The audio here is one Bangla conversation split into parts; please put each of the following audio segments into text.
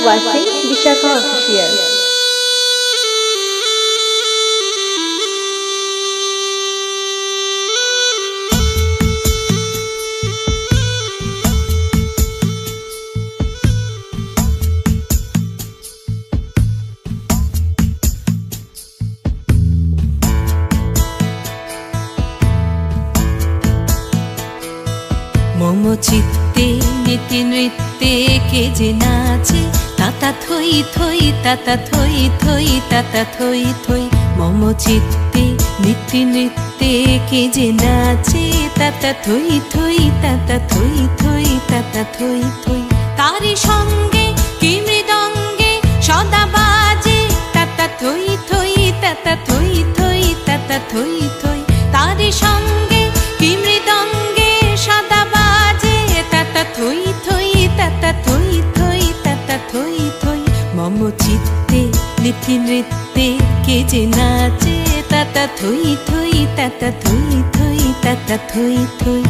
watching Vishakha Official. মম চিত্তে নীতি নৃত্যে কে যে নাচে তাতা থই থই তাতা থই থই তাতা থই থই। মম চিত্তে নীতি নৃত্যে কে যে নাচে তাতা থই থই তাতা থই থই তাতা থই থই। তারি সঙ্গে কি মৃদঙ্গে সদা বাজে তাতা থই থই তাতা থই থই তাতা থই থই। তারি সঙ্গে কি মৃদঙ্গে সদা বাজে তাতা থই থই তাতা থই থই তাতা থই থই। মম চিত্তে নীতি নৃত্যে কে যে নাচে তাতা থই থই তাতা থই থই তাতা থই থই।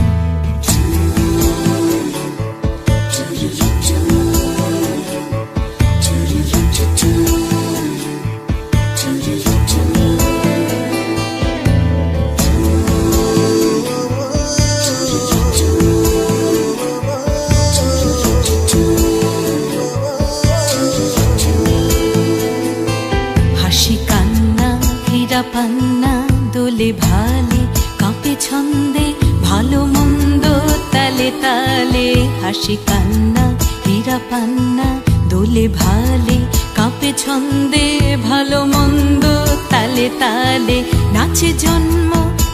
হাসি কান্না হীরা পান্না দোলে ভালে কাঁপে ছন্দে ভালো মন্দ তালে তালে। হাসি কান্না হীরা পান্না দোলে ভালে কাঁপে ছন্দে ভালো মন্দ তালে তালে। নাচে জন্ম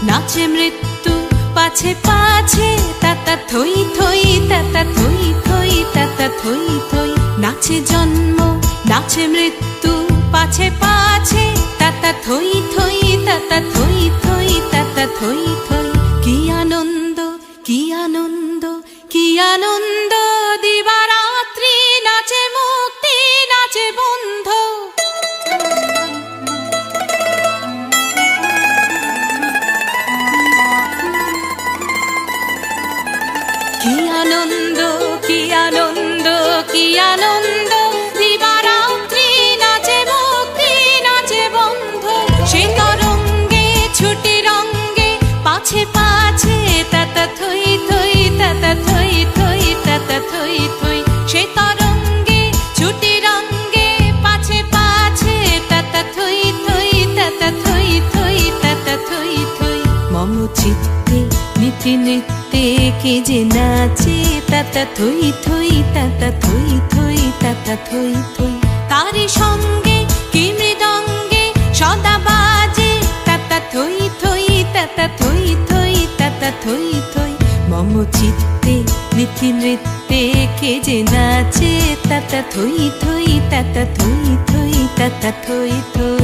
নাচে মৃত্যু পাছে পাছে তাতা থই থই তাতা থই থই তাতা থই থই। নাচে জন্ম নাচে মৃত্যু পাছে পাছে তাতা থই থই তাতা থই থই তাতা থই থই। কি আনন্দ কি আনন্দ কি আনন্দ দিবারাত্রি নাচে মুক্তি নাচে বন্ধ। কি আনন্দ কি আনন্দ কি আনন্দ দিবারাত্রি নাচে মুক্তি নাচে বন্ধ। সে তরঙ্গে ছুটি রঙ্গে পাছে পাছে তাতা থই থই তাতা থই থই তাতা থই থই। সে তরঙ্গে ছুটি রঙ্গে পাছে পাছে তাতা থই থই তাতা থই থই তাতা থই থই। মম চিত্তে নীতি নৃত্যে কে যে নাচে তাতা থই থই তাতা থই থই তাতা থই থই। তারি সঙ্গে কি মৃদঙ্গে সদা বাজে তাতা থই থই তাতা থই থই তাতা থই থই। মম চিত্তে নীতি নৃত্যে কে যে নাচে তাতা থই থই তাতা থই থই তাতা থই থই।